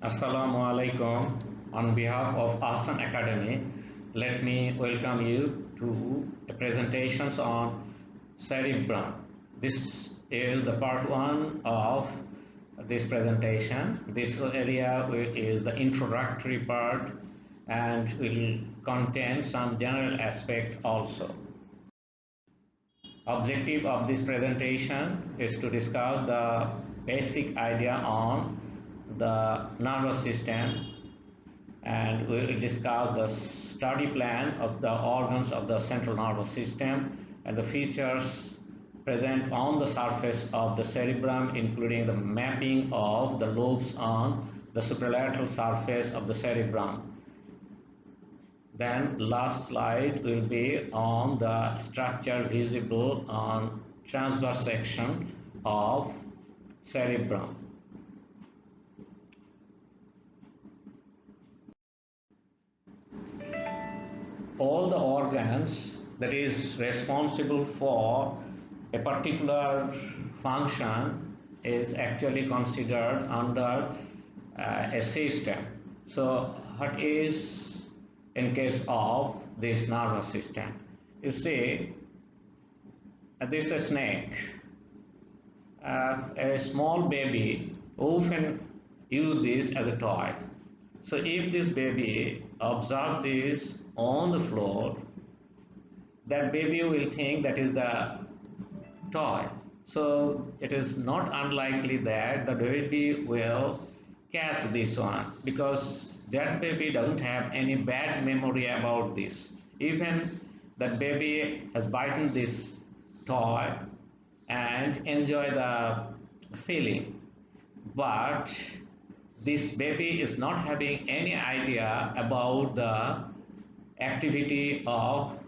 Assalamu alaikum. On behalf of Ahsan Academy, let me welcome you to a presentations on Cerebrum. This is the part one of this presentation. This area is the introductory part and will contain some general aspect also. Objective of this presentation is to discuss the basic idea on the nervous system, and we will discuss the study plan of the organs of the central nervous system and the features present on the surface of the cerebrum, including the mapping of the lobes on the superlateral surface of the cerebrum. Then last slide will be on the structure visible on transverse section of cerebrum. All the organs that is responsible for a particular function is actually considered under a system. So what is in case of this nervous system? You see, this is a snake. A small baby often use this as a toy. So if this baby observe this on the floor, that baby will think that is the toy. So it is not unlikely that the baby will catch this one, because that baby doesn't have any bad memory about this. Even that baby has bitten this toy and enjoy the feeling, but this baby is not having any idea about the activity of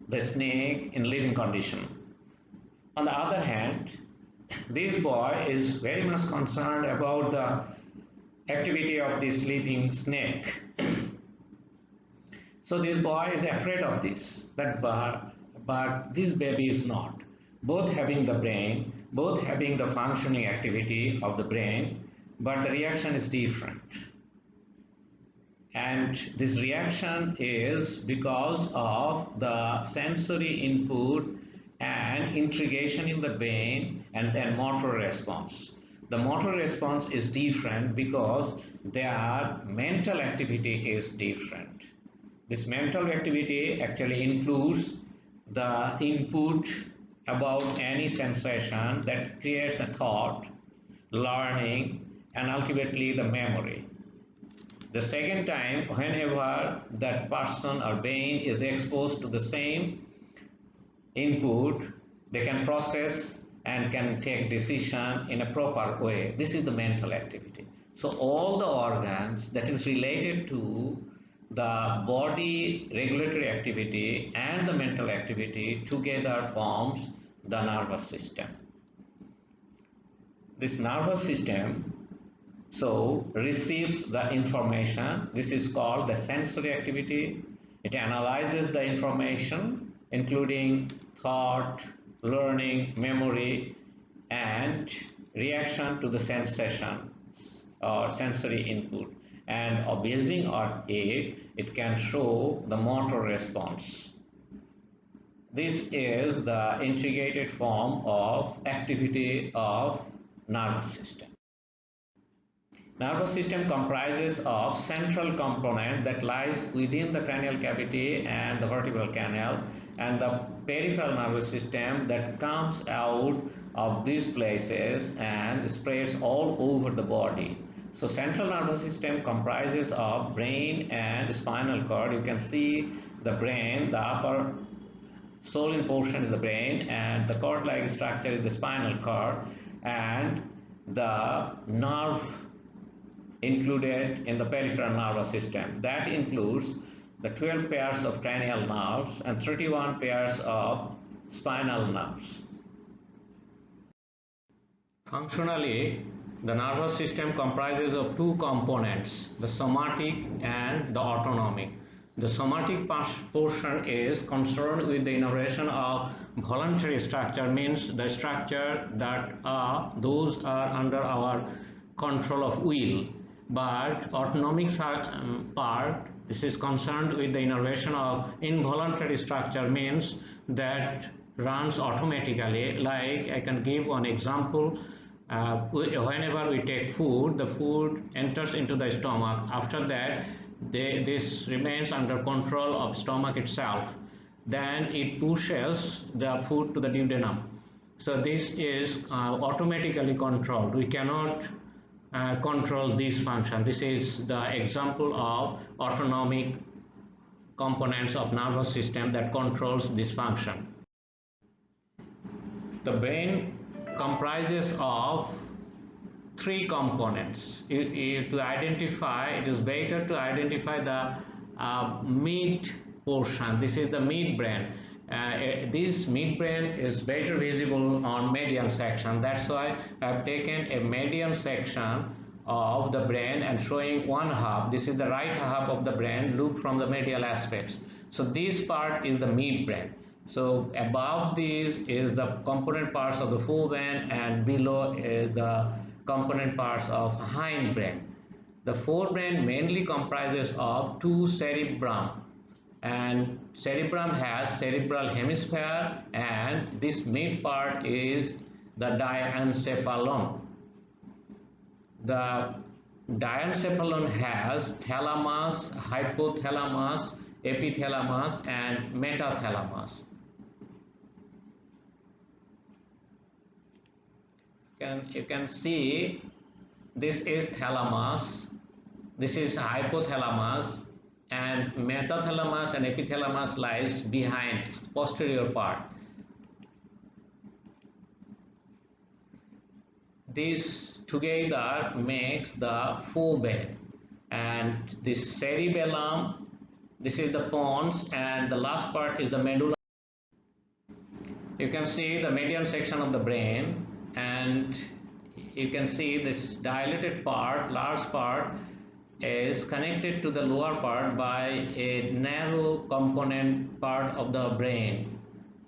the snake in living condition. On the other hand, this boy is very much concerned about the activity of this living snake. So this boy is afraid of this, but this baby is not. Both having the brain, both having the functioning activity of the brain, but the reaction is different. And this reaction is because of the sensory input and integration in the brain and then motor response. The motor response is different because their mental activity is different. This mental activity actually includes the input about any sensation that creates a thought, learning, and ultimately the memory. The second time, whenever that person or brain is exposed to the same input, they can process and can take decision in a proper way. This is the mental activity. So all the organs that is related to the body regulatory activity and the mental activity together forms the nervous system. This nervous system receives the information. This is called the sensory activity. It analyzes the information, including thought, learning, memory, and reaction to the sensations or sensory input. And basing on it, it can show the motor response. This is the integrated form of activity of nervous system. Nervous system comprises of central component that lies within the cranial cavity and the vertebral canal, and the peripheral nervous system that comes out of these places and spreads all over the body. So central nervous system comprises of brain and spinal cord. You can see the brain, the upper swollen portion is the brain, and the cord-like structure is the spinal cord, and the nerve included in the peripheral nervous system. That includes the 12 pairs of cranial nerves and 31 pairs of spinal nerves. Functionally, the nervous system comprises of two components, the somatic and the autonomic. The somatic portion is concerned with the innervation of voluntary structure, means the structure that those are under our control of will. but autonomic part, this is concerned with the innervation of involuntary structure, means that runs automatically. Like I can give one example. Whenever we take food, the food enters into the stomach. After that, this remains under control of stomach itself. Then it pushes the food to the duodenum. So this is automatically controlled. We cannot control this function. This is the example of autonomic components of nervous system that controls this function. The brain comprises of three components. To identify, it is better to identify the mid portion. This is the midbrain. This midbrain is better visible on median section. That's why I've taken a median section of the brain and showing one half. This is the right half of the brain looked from the medial aspects. So this part is the midbrain. So above this is the component parts of the forebrain, and below is the component parts of hindbrain. The forebrain mainly comprises of two cerebrum, and cerebrum has cerebral hemisphere, and this mid part is the diencephalon. The diencephalon has thalamus, hypothalamus, epithalamus, and metathalamus. You can see this is thalamus, this is hypothalamus, and metathalamus and epithalamus lies behind, posterior part. This together makes the forebrain, and this cerebellum, this is the pons, and the last part is the medulla. You can see the median section of the brain, and you can see this dilated part, large part, is connected to the lower part by a narrow component part of the brain.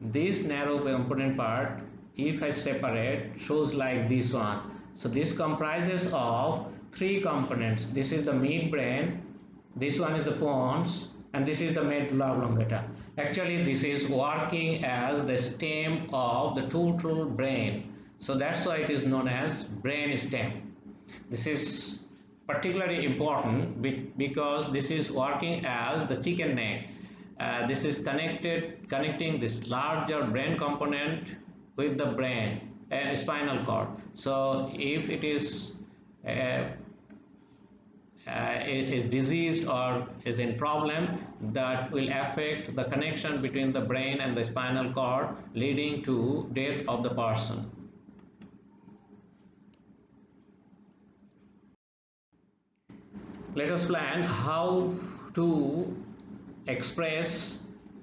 This narrow component part, if I separate, shows like this one. So this comprises of three components. This is the midbrain, this one is the pons, and this is the medulla oblongata. Actually, this is working as the stem of the total brain. So that's why it is known as brain stem. This is particularly important because this is working as the chicken neck. This is connecting this larger brain component with the brain, spinal cord. So if it is diseased or is in problem, that will affect the connection between the brain and the spinal cord, leading to death of the person. Let us plan how to express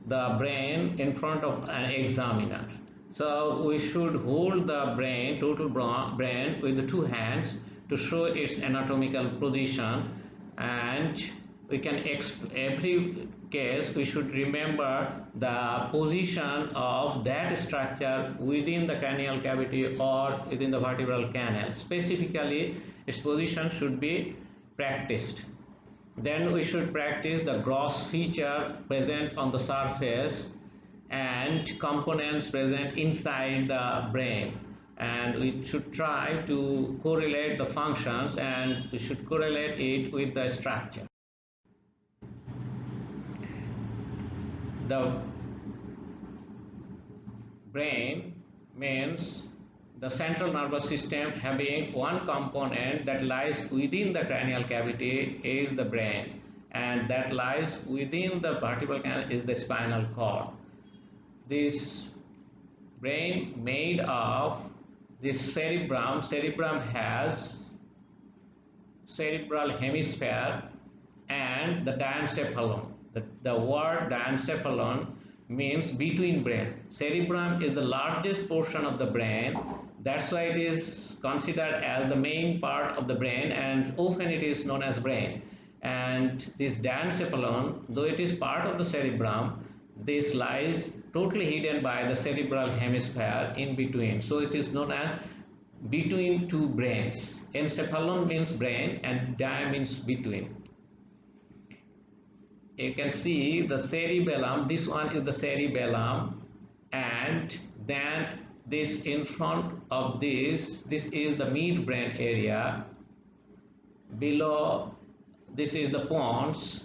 the brain in front of an examiner. So we should hold the brain, total brain, with the two hands to show its anatomical position, and we can every case we should remember the position of that structure within the cranial cavity or within the vertebral canal. Specifically, its position should be practiced. Then we should practice the gross feature present on the surface and components present inside the brain, and we should try to correlate the functions, and we should correlate it with the structure. The brain means the central nervous system having one component that lies within the cranial cavity is the brain, and that lies within the vertebral canal is the spinal cord. This brain made of this cerebrum. Cerebrum has cerebral hemisphere and the diencephalon. The word diencephalon means between brain. Cerebrum is the largest portion of the brain. That's why it is considered as the main part of the brain, and often it is known as brain. And this diencephalon, though it is part of the cerebrum, this lies totally hidden by the cerebral hemisphere in between. So it is known as between two brains. Encephalon means brain and dia means between. You can see the cerebellum, this one is the cerebellum, and then this in front of this is the midbrain area. Below this is the pons,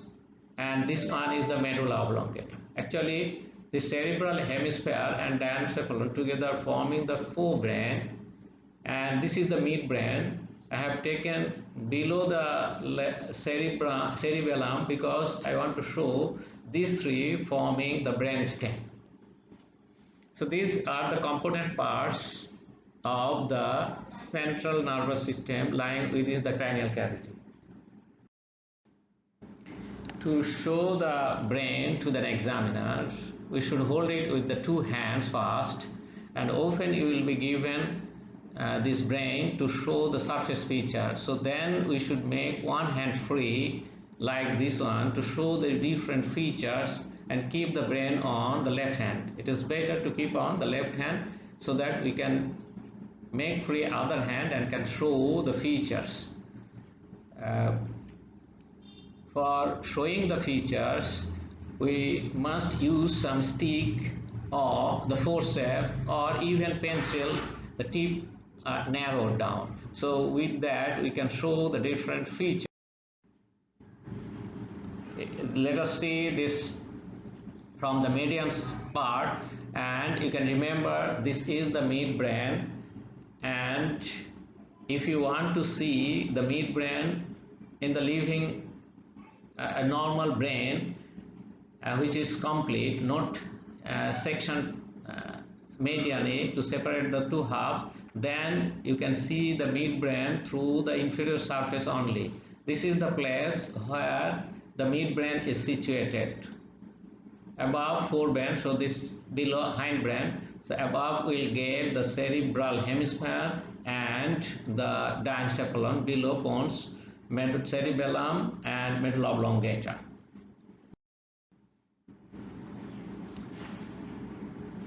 and this one is the medulla oblongata. Actually, the cerebral hemisphere and diencephalon together forming the forebrain, and this is the midbrain. I have taken below the cerebellum because I want to show these three forming the brain stem. So these are the component parts of the central nervous system lying within the cranial cavity. To show the brain to the examiner, we should hold it with the two hands first, and often you will be given this brain to show the surface feature. So then we should make one hand free like this one to show the different features and keep the brain on the left hand. It is better to keep on the left hand so that we can make free other hand and can show the features. For showing the features, we must use some stick or the forceps or even pencil, the tip narrowed down. So with that we can show the different features. Let us see this from the median part, and you can remember this is the midbrain, and if you want to see the midbrain in the living a normal brain which is complete, not section medially to separate the two halves, then you can see the midbrain through the inferior surface only. This is the place where the midbrain is situated above forebrain, so this below hindbrain. So above we will get the cerebral hemisphere and the diencephalon, below pons, cerebellum and medulla oblongata.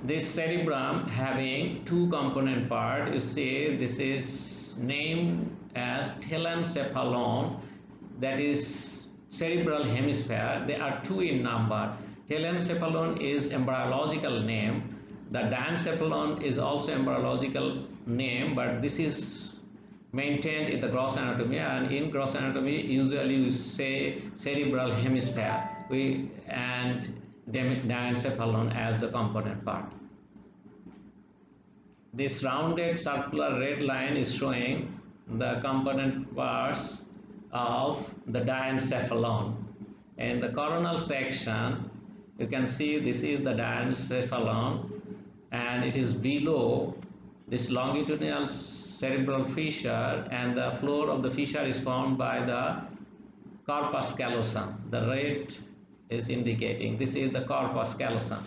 This cerebrum having two component part, you see this is named as telencephalon, that is cerebral hemisphere. They are two in number. Telencephalon is embryological name. The diencephalon is also embryological name, but this is maintained in the gross anatomy, and in gross anatomy usually we say cerebral hemisphere and diencephalon as the component part. This rounded circular red line is showing the component parts of the diencephalon. In the coronal section you can see this is the diencephalon, and it is below this longitudinal cerebral fissure, and the floor of the fissure is formed by the corpus callosum. The red is indicating this is the corpus callosum.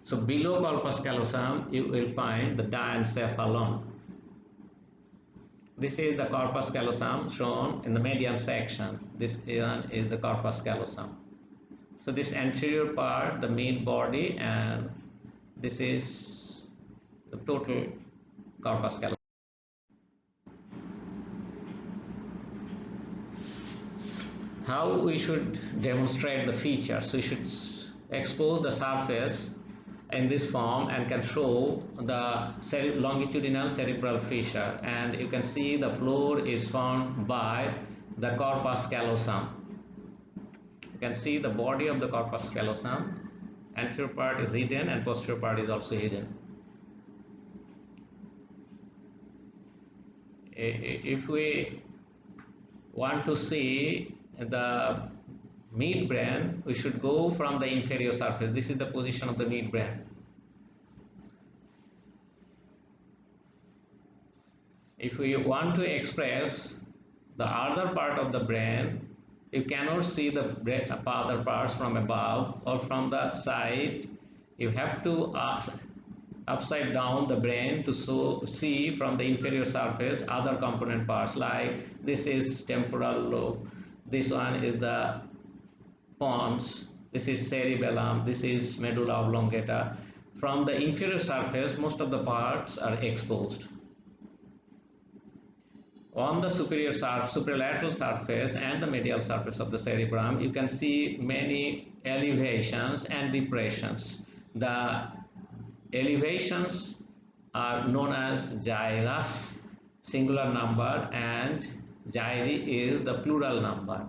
So below corpus callosum you will find the diencephalon. This is the corpus callosum shown in the median section. This is the corpus callosum. So this anterior part, the mid body, and this is the total corpus callosum. How we should demonstrate the features? We should expose the surface in this form and can show the longitudinal cerebral fissure, and you can see the floor is formed by the corpus callosum. You can see the body of the corpus callosum. Anterior part is hidden and posterior part is also hidden. If we want to see the midbrain, we should go from the inferior surface. This is the position of the midbrain. If we want to express the other part of the brain, you cannot see the other parts from above or from the side. You have to upside down the brain to see from the inferior surface other component parts, like this is temporal lobe, this one is the pons, this is cerebellum, this is medulla oblongata. From the inferior surface most of the parts are exposed. On the superlateral surface and the medial surface of the cerebrum, you can see many elevations and depressions. The elevations are known as gyrus, singular number, and gyri is the plural number.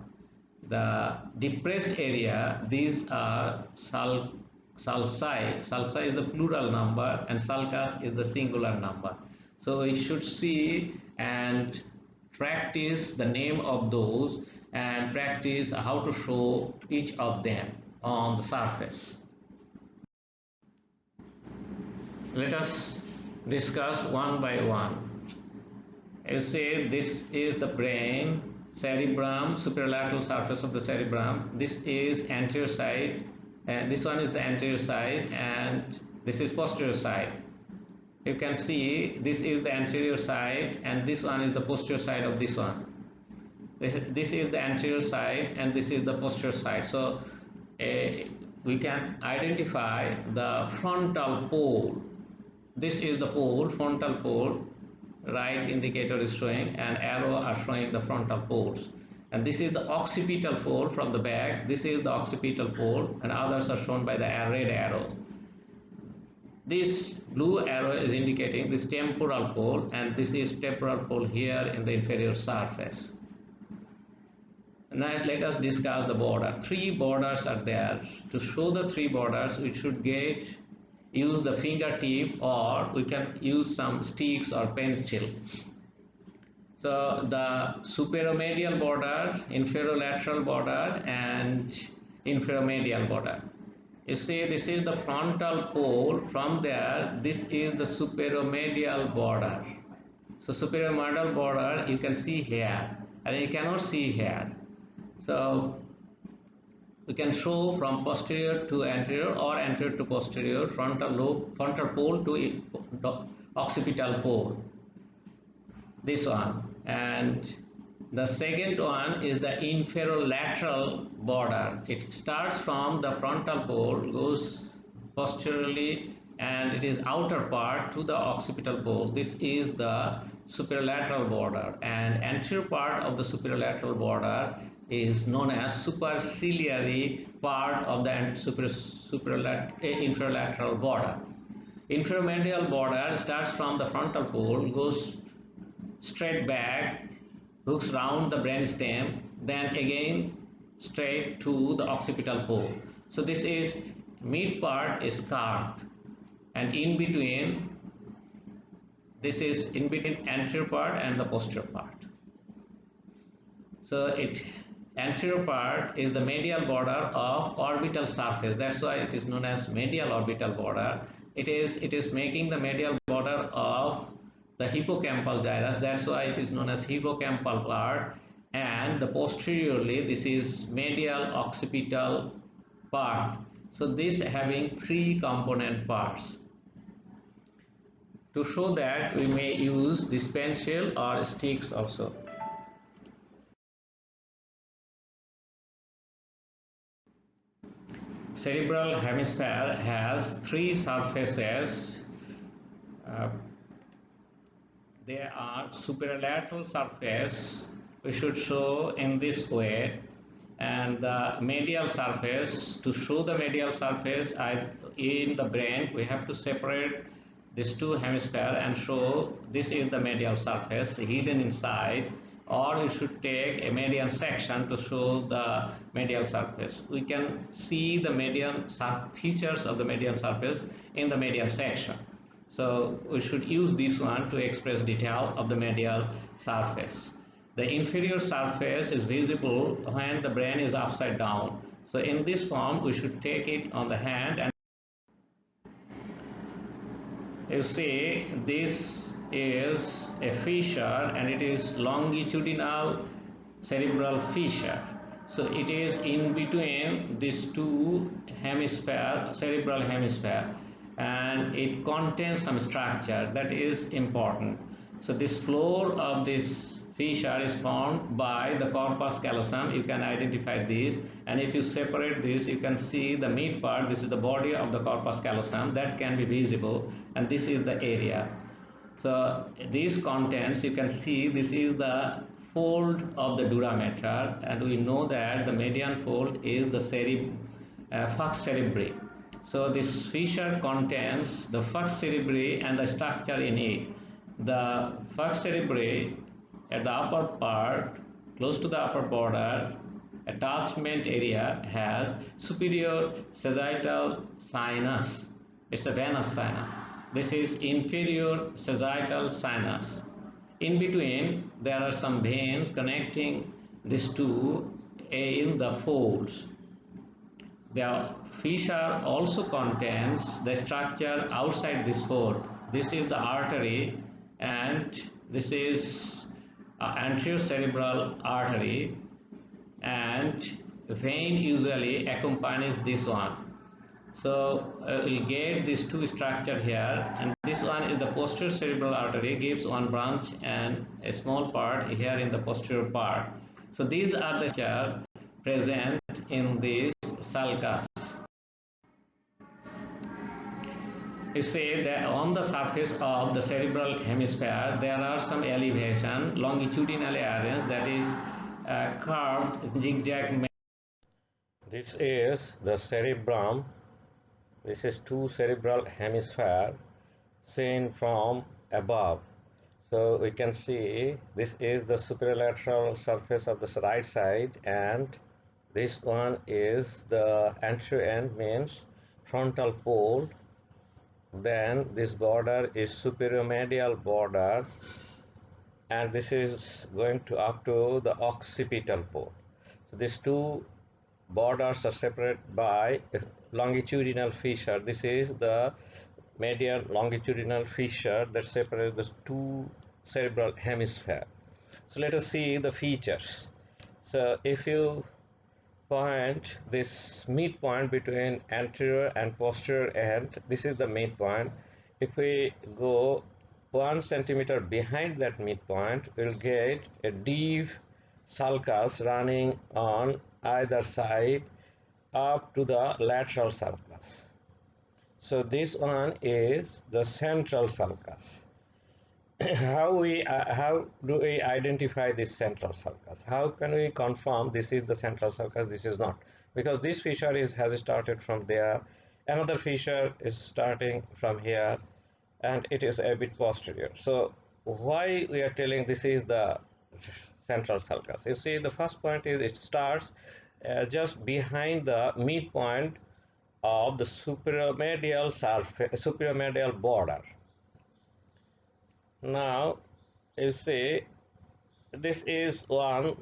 The depressed area, these are sulci. Sulci is the plural number and sulcus is the singular number. So we should see and practice the name of those and practice how to show each of them on the surface. Let us discuss one by one. You see, this is the brain, cerebrum, superlateral surface of the cerebrum. This is anterior side, and this one is the anterior side, and this is posterior side. You can see this is the anterior side, and this one is the posterior side of this one. This is the anterior side, and this is the posterior side. So we can identify the frontal pole. This is the pole, frontal pole. Right indicator is showing and arrow are showing the frontal poles, and this is the occipital pole from the back. This is the occipital pole, and others are shown by the red arrows. This blue arrow is indicating this temporal pole, and this is temporal pole here in the inferior surface. Now let us discuss the border. Three borders are there. To show the three borders, we should use the fingertip, or we can use some sticks or pencil. So the superomedial border, inferolateral border, and inferomedial border. You see, this is the frontal pole. From there, this is the superomedial border. So superomedial border you can see here, and you cannot see here. So we can show from posterior to anterior or anterior to posterior, frontal pole to occipital pole. This one. And the second one is the inferolateral border. It starts from the frontal pole, goes posteriorly, and it is outer part to the occipital pole. This is the superolateral border, and anterior part of the superolateral border is known as superciliary part of the inferolateral border. Inferomedial border starts from the frontal pole, goes straight back, hooks round the brainstem, then again straight to the occipital pole. So this is mid part is curved, and in between, this is in between anterior part and the posterior part. So anterior part is the medial border of orbital surface. That's why it is known as medial orbital border. It is making the medial border of the hippocampal gyrus. That's why it is known as hippocampal part. And the posteriorly, this is medial occipital part. So this having three component parts. To show that, we may use this pencil or sticks also. Cerebral hemisphere has three surfaces. They are superolateral surface, we should show in this way, and the medial surface. To show the medial surface in the brain, we have to separate these two hemispheres and show this is the medial surface hidden inside, or you should take a median section to show the medial surface. We can see the median features of the median surface in the median section. So we should use this one to express detail of the medial surface. The inferior surface is visible when the brain is upside down. So in this form, we should take it on the hand, and you see this is a fissure, and it is longitudinal cerebral fissure. So it is in between these two cerebral hemisphere, and it contains some structure that is important. So this floor of this fissure is formed by the corpus callosum. You can identify this, and if you separate this, you can see the mid part. This is the body of the corpus callosum that can be visible, and this is the area. So these contents, you can see this is the fold of the dura mater, and we know that the median fold is the falx cerebri. So this fissure contains the falx cerebri and the structure in it. The falx cerebri at the upper part, close to the upper border, attachment area has superior sagittal sinus. It's a venous sinus. This is inferior sagittal sinus. In between, there are some veins connecting these two in the folds. The fissure also contains the structure outside this fold. This is the artery, and this is anterior cerebral artery, and vein usually accompanies this one. So we'll get these two structure here, and this one is the posterior cerebral artery, gives one branch and a small part here in the posterior part. So these are the structure present in this sulcus. You see that on the surface of the cerebral hemisphere there are some elevation longitudinally arranged, that is curved zigzag. This is the cerebrum. This is two cerebral hemisphere seen from above. So we can see this is the superolateral surface of the right side, and this one is the anterior end, means frontal pole. Then this border is superior-medial border, and this is going to up to the occipital pole. So these two borders are separated by a longitudinal fissure. This is the medial longitudinal fissure that separates the two cerebral hemisphere. So let us see the features. So if you point this midpoint between anterior and posterior end, this is the midpoint. If we go 1 centimeter behind that midpoint, we'll get a deep sulcus running on either side up to the lateral sulcus. So this one is the central sulcus. How do we identify this central sulcus? How can we confirm this is the central sulcus, this is not? Because this fissure has started from there, another fissure is starting from here, and it is a bit posterior. So why we are telling this is the central sulcus? You see, the first point is it starts just behind the midpoint of the superior-medial surface, superior-medial border. Now you see this is one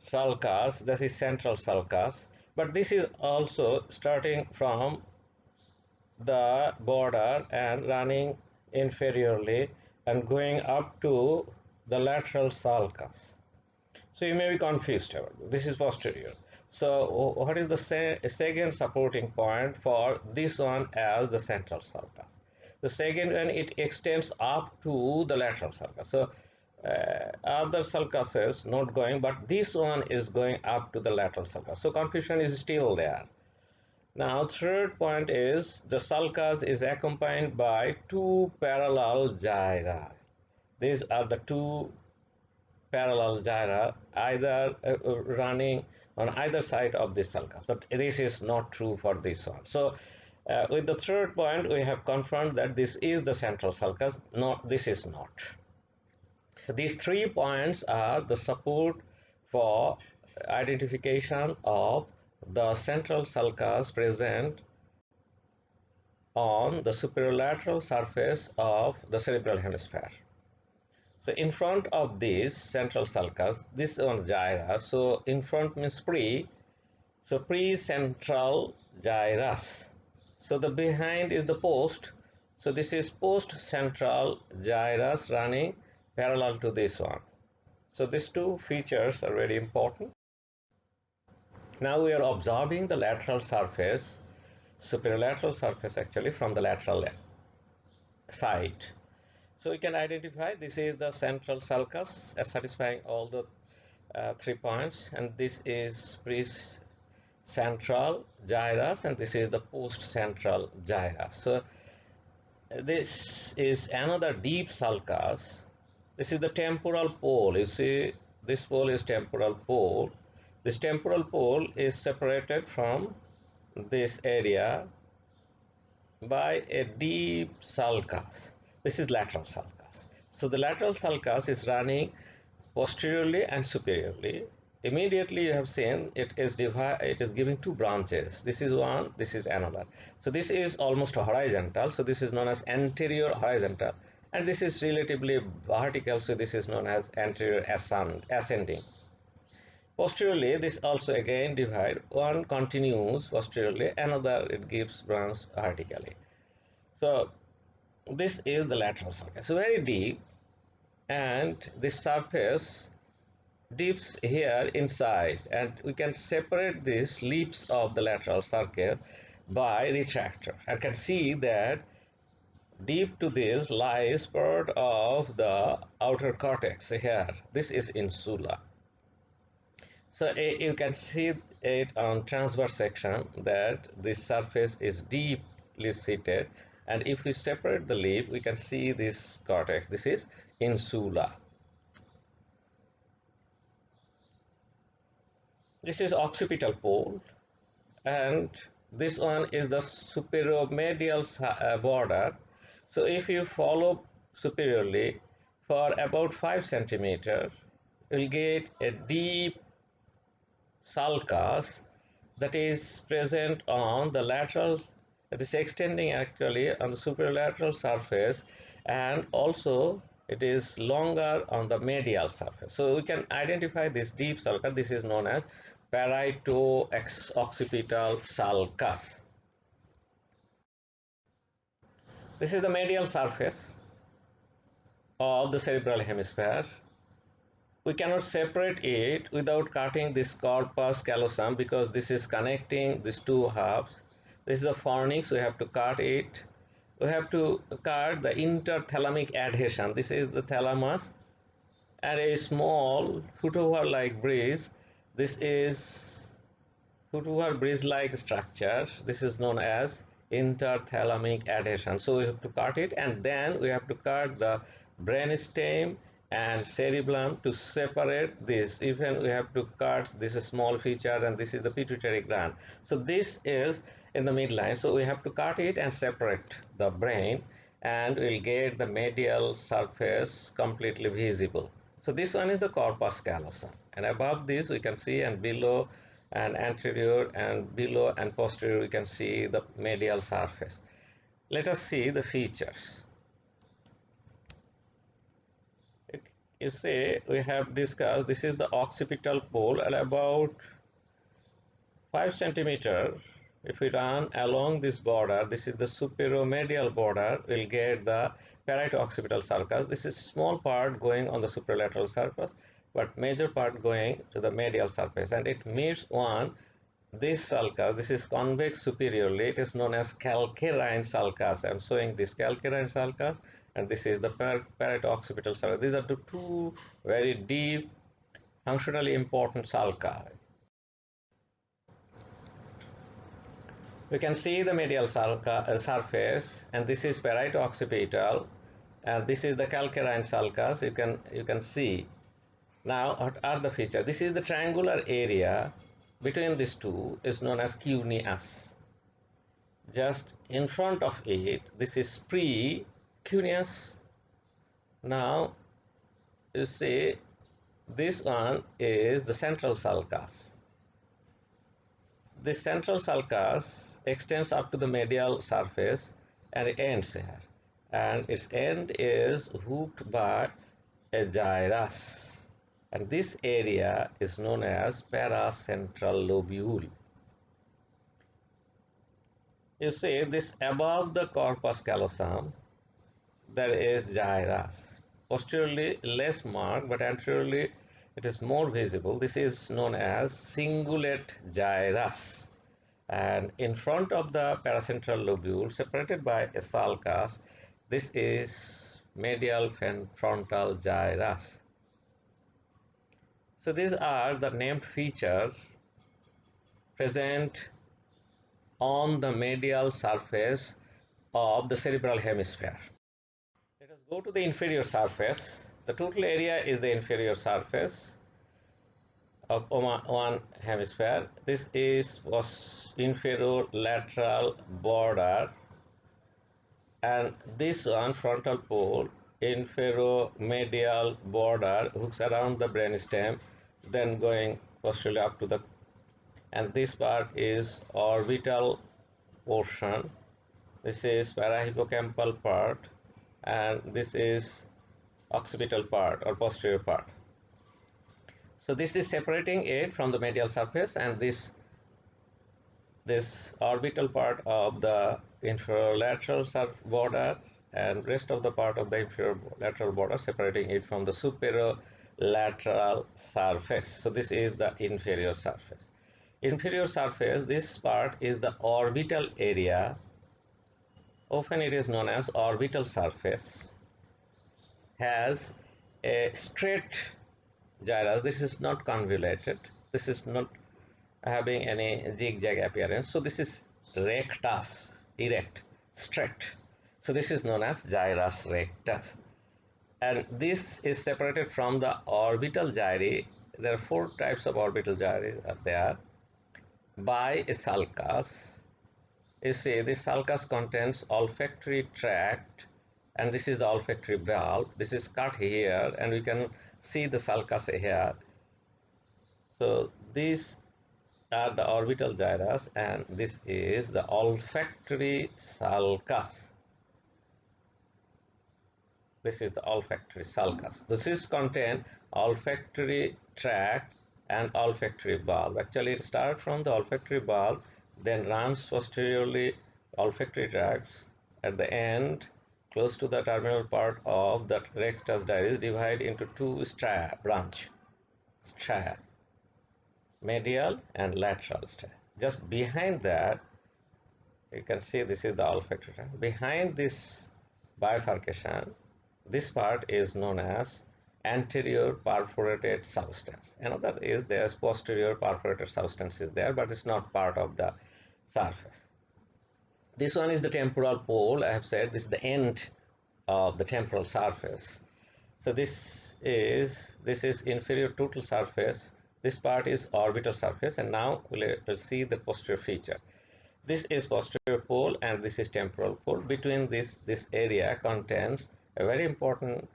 sulcus, this is central sulcus, but this is also starting from the border and running inferiorly and going up to the lateral sulcus. So you may be confused about it. This is posterior. So what is the second supporting point for this one as the central sulcus? The second one, it extends up to the lateral sulcus. So other sulcuses not going, but this one is going up to the lateral sulcus. So confusion is still there. Now third point is the sulcus is accompanied by two parallel gyra. These are the two parallel gyra, either running on either side of this sulcus, but this is not true for this one. So with the third point, we have confirmed that this is the central sulcus. No, this is not. So these 3 points are the support for identification of the central sulcus present on the superolateral surface of the cerebral hemisphere. So in front of this central sulcus, this one gyra, so in front means pre, so pre-central gyrus. So the behind is the post, so this is post-central gyrus running parallel to this one. So these two features are very important. Now we are observing the lateral surface, superolateral surface actually, from the lateral side. So we can identify this is the central sulcus satisfying all the 3 points, and this is pre-central gyrus, and this is the post-central gyrus. So this is another deep sulcus. This is the temporal pole. You see, this pole is temporal pole. This temporal pole is separated from this area by a deep sulcus. This is lateral sulcus. So the lateral sulcus is running posteriorly and superiorly. Immediately you have seen it is giving two branches. This is one, this is another. So this is almost horizontal, so this is known as anterior horizontal, and this is relatively vertical, so this is known as anterior ascending. Posteriorly, this also again divide. One continues posteriorly, another it gives branch vertically. So this is the lateral sulcus. So very deep, and this surface dips here inside, and we can separate these lips of the lateral sulcus by retractor. I can see that deep to this lies part of the outer cortex here. This is insula. So you can see it on transverse section that this surface is deeply seated, and if we separate the lip, we can see this cortex. This is insula. This is occipital pole, and this one is the superiomedial border. So if you follow superiorly for about 5 centimeters, you'll get a deep sulcus that is present on the lateral, it is extending actually on the superolateral surface, and also it is longer on the medial surface. So we can identify this deep sulcus. This is known as parieto-occipital sulcus. This is the medial surface of the cerebral hemisphere. We cannot separate it without cutting this corpus callosum, because this is connecting these two halves. This is the fornix, we have to cut it. We have to cut the interthalamic adhesion. This is the thalamus, and a small footover like bridge. This is footover bridge like structure. This is known as interthalamic adhesion. So we have to cut it, and then we have to cut the brainstem and cerebellum to separate this. Even we have to cut this small feature, and this is the pituitary gland. So this is in the midline, so we have to cut it and separate the brain, and we'll get the medial surface completely visible. So this one is the corpus callosum, and above this we can see, and below and anterior and below and posterior we can see the medial surface. Let us see the features. You see, we have discussed, this is the occipital pole, and about 5 centimeters, if we run along this border, this is the superomedial border, we'll get the parieto-occipital sulcus. This is small part going on the superolateral surface, but major part going to the medial surface, and it meets one. This sulcus, this is convex superiorly, it is known as calcarine sulcus. I am showing this calcarine sulcus, and this is the parieto-occipital sulcus. These are the two very deep, functionally important sulci. We can see the medial surface, and this is parieto-occipital, and this is the calcarine sulcus. You can see. Now, what are the features? This is the triangular area between these two is known as cuneus. Just in front of it, this is precuneus. Now, you see, this one is the central sulcus. This central sulcus extends up to the medial surface, and it ends here. And its end is hooked by a gyrus. And this area is known as paracentral lobule. You see, this above the corpus callosum, there is gyrus. Posteriorly less marked, but anteriorly it is more visible. This is known as cingulate gyrus. And in front of the paracentral lobule, separated by a sulcus, this is medial frontal gyrus. So these are the named features present on the medial surface of the cerebral hemisphere. Let us go to the inferior surface. The total area is the inferior surface of one hemisphere. This is was inferolateral border, and this one frontal pole, inferomedial border, hooks around the brainstem, then going posteriorly up to the, and this part is orbital portion. This is parahippocampal part, and this is occipital part or posterior part. So this is separating it from the medial surface, and this orbital part of the inferolateral border and rest of the part of the inferolateral border separating it from the superolateral surface. So this is the inferior surface. Inferior surface, this part is the orbital area. Often it is known as orbital surface. Has a straight gyrus. This is not convoluted. This is not having any zigzag appearance. So this is rectus, erect, straight. So this is known as gyrus rectus. And this is separated from the orbital gyri. There are 4 types of orbital gyri there by a sulcus. You see, this sulcus contains olfactory tract, and this is the olfactory valve. This is cut here, and we can see the sulcus here. So these are the orbital gyrus, and this is the olfactory sulcus. This is the olfactory sulcus. This is contain olfactory tract and olfactory valve. Actually, it starts from the olfactory valve, then runs posteriorly olfactory tract. At the end, close to the terminal part of the rectus gyrus, divide into 2 stria, branch stria, medial and lateral stria. Just behind that, you can see this is the olfactory tract. Behind this bifurcation, this part is known as anterior perforated substance. Another is there's posterior perforated substance is there, but it's not part of the surface. This one is the temporal pole. I have said this is the end of the temporal surface. So this is inferior total surface. This part is orbital surface, and now we'll see the posterior features. This is posterior pole, and this is temporal pole. Between this area contains a very important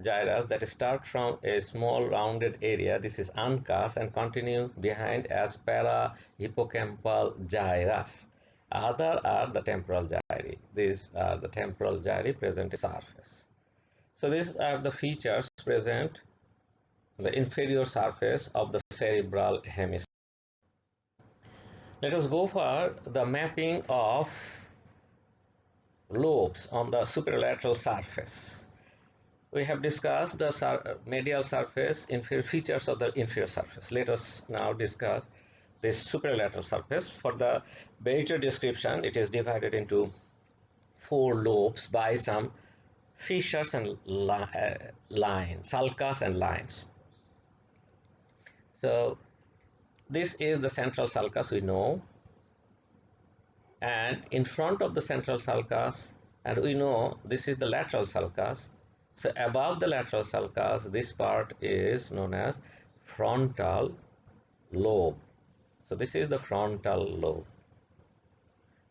gyrus that start from a small rounded area. This is uncus and continue behind as parahippocampal gyrus. Other are the temporal gyri. These are the temporal gyri present in the surface. So these are the features present on the inferior surface of the cerebral hemisphere. Let us go for the mapping of lobes on the superolateral surface. We have discussed the medial surface, inferior features of the inferior surface. Let us now discuss this superolateral surface. For the better description, it is divided into 4 lobes by some fissures and lines, sulcus and lines. So this is the central sulcus, we know, and in front of the central sulcus, and we know this is the lateral sulcus. So above the lateral sulcus, this part is known as frontal lobe. So this is the frontal lobe.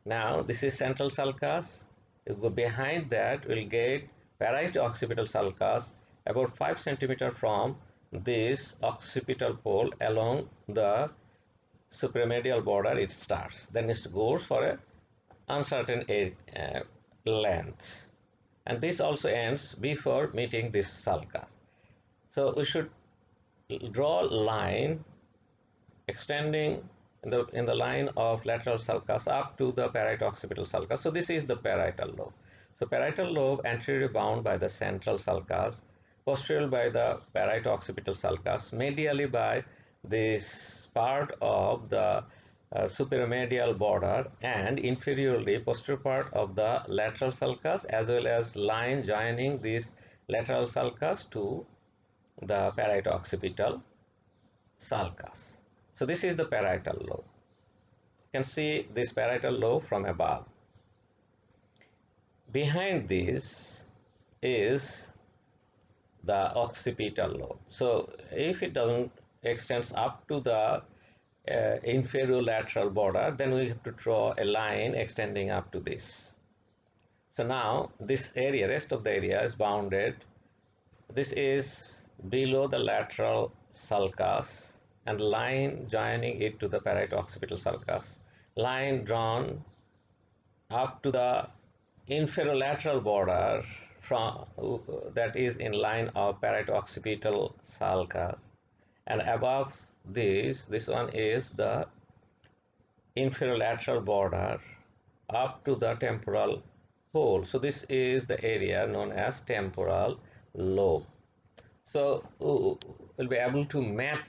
Now this is central sulcus. You go behind that, we'll get parieto-occipital sulcus about 5 cm from this occipital pole along the supremedial border. It starts, then it goes for a uncertain length, and this also ends before meeting this sulcus. So we should draw a line extending in the line of lateral sulcus up to the parieto-occipital sulcus. So this is the parietal lobe. So parietal lobe anteriorly bound by the central sulcus, posteriorly by the parieto-occipital sulcus, medially by this part of the superomedial border, and inferiorly posterior part of the lateral sulcus, as well as line joining this lateral sulcus to the parieto-occipital sulcus. So this is the parietal lobe. You can see this parietal lobe from above. Behind this is the occipital lobe. So if it doesn't extends up to the inferior lateral border, then we have to draw a line extending up to this. So now this area, rest of the area is bounded. This is below the lateral sulcus and line joining it to the parieto-occipital sulcus. Line drawn up to the inferolateral border from that is in line of parieto-occipital sulcus, and above this one is the inferolateral border up to the temporal pole. So this is the area known as temporal lobe. So we'll be able to map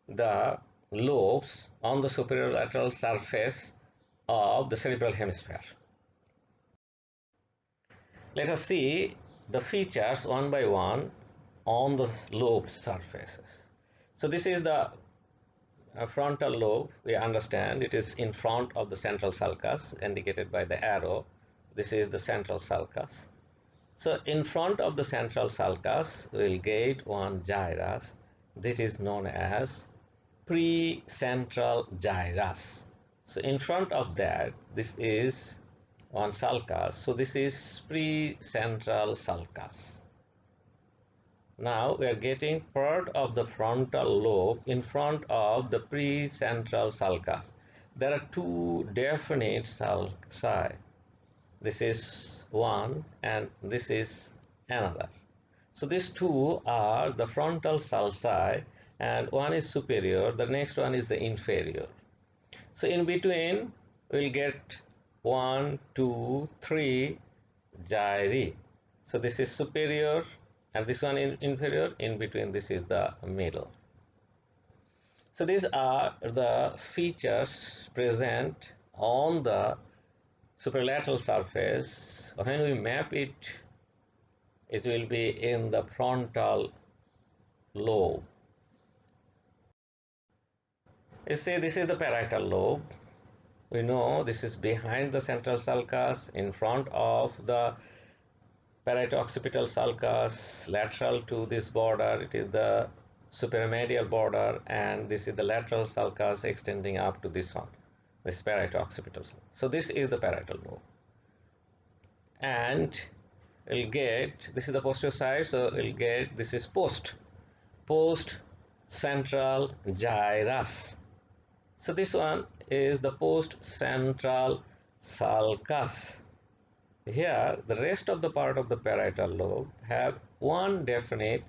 the lobes on the superior lateral surface of the cerebral hemisphere. Let us see the features one by one on the lobe surfaces. So this is the frontal lobe. We understand it is in front of the central sulcus indicated by the arrow. This is the central sulcus. So in front of the central sulcus we will get one gyrus. This is known as precentral gyrus. So in front of that, this is one sulcus. So this is precentral sulcus. Now we are getting part of the frontal lobe in front of the precentral sulcus. There are two definite sulci. This is one and this is another. So these two are the frontal sulci, and one is superior, the next one is the inferior. So in between we'll get 1, 2, 3 gyri. So this is superior and this one is inferior. In between this is the middle. So these are the features present on the superlateral surface. When we map it, it will be in the frontal lobe. You see, this is the parietal lobe. We know this is behind the central sulcus, in front of the parieto-occipital sulcus, lateral to this border. It is the superomedial border, and this is the lateral sulcus extending up to this one, this parieto-occipital sulcus. So this is the parietal lobe. And we'll get, this is the posterior side, so we'll get, this is post central gyrus. So this one is the post-central sulcus. Here, the rest of the part of the parietal lobe have one definite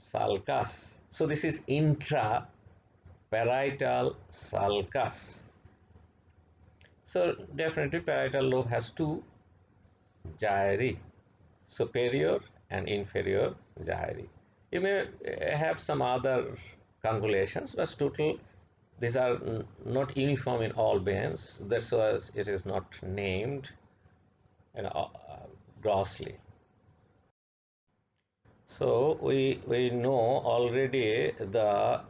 sulcus. So this is intraparietal sulcus. So definitely parietal lobe has two gyri, superior and inferior gyri. You may have some other convolutions, but total these are not uniform in all beings. That's why it is not named grossly. So we know already the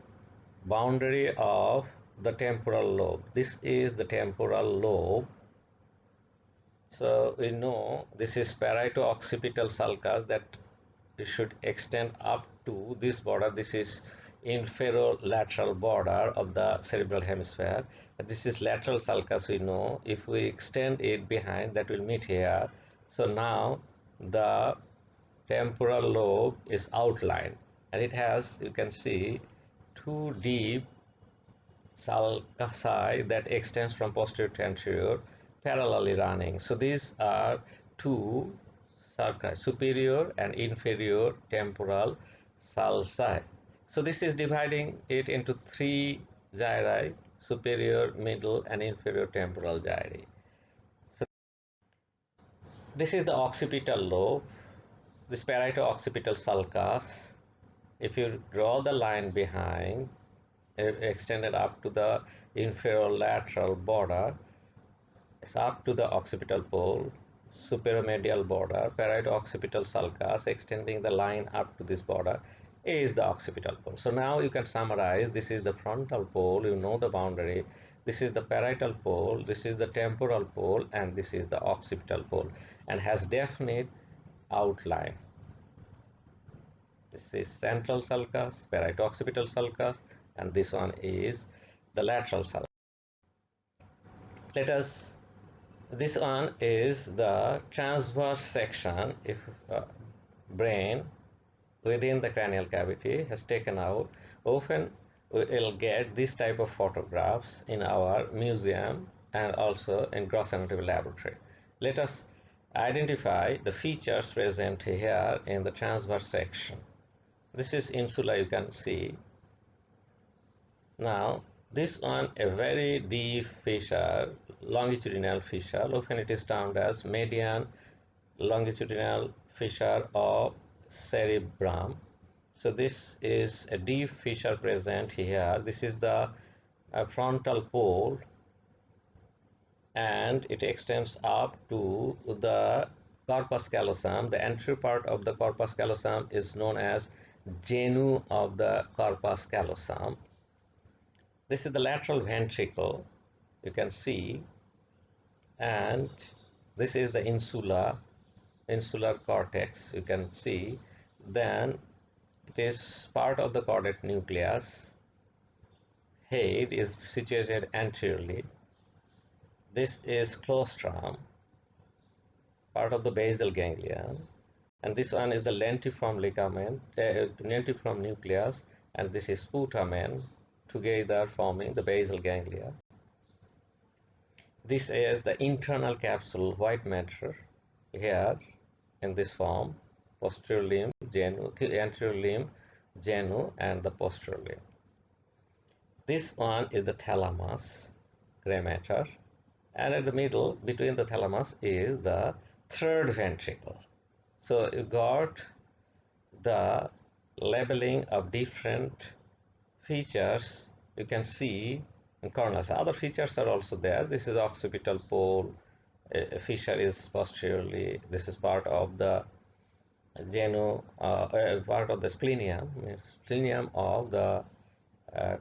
boundary of the temporal lobe. This is the temporal lobe. So we know this is parieto-occipital sulcus that it should extend up to this border. This is inferolateral border of the cerebral hemisphere. This is lateral sulcus. We know if we extend it behind, that will meet here. So now the temporal lobe is outlined, and it has, you can see, two deep sulci that extends from posterior to anterior, parallelly running. So these are two sulci, superior and inferior temporal sulci. So this is dividing it into three gyri, superior, middle, and inferior temporal gyri. So this is the occipital lobe, this parieto-occipital sulcus. If you draw the line behind, extended up to the inferolateral border, it's up to the occipital pole, superomedial border, parieto-occipital sulcus, extending the line up to this border. is the occipital pole. So now you can summarize, this is the frontal pole, you know the boundary, this is the parietal pole, this is the temporal pole, and this is the occipital pole, and has definite outline. This is central sulcus, parieto-occipital sulcus, and this one is the lateral sulcus. Let us, this one is the transverse section. If brain within the cranial cavity has taken out, often we will get this type of photographs in our museum and also in gross anatomy laboratory. Let us identify the features present here in the transverse section. This is insula, you can see. Now this one, a very deep fissure, longitudinal fissure, often it is termed as median longitudinal fissure of cerebrum. So this is a deep fissure present here. This is the frontal pole, and it extends up to the corpus callosum. The anterior part of the corpus callosum is known as genu of the corpus callosum. This is the lateral ventricle, you can see, and this is the insular cortex, you can see. Then it is part of the caudate nucleus. Head is situated anteriorly. This is claustrum, part of the basal ganglion, and this one is the lentiform ligament, lentiform nucleus, and this is putamen, together forming the basal ganglia. This is the internal capsule, white matter, here in this form, posterior limb, genu, anterior limb, genu, and the posterior limb. This one is the thalamus, gray matter, and at the middle, between the thalamus, is the third ventricle. So you got the labeling of different features you can see in corners. Other features are also there. This is the occipital pole, a fissure is posteriorly. This is part of the genu, part of the splenium of the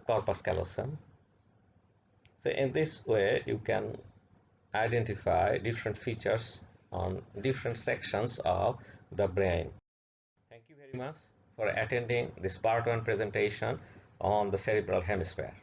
corpus callosum. So in this way, you can identify different features on different sections of the brain. Thank you very much for attending this part 1 presentation on the cerebral hemisphere.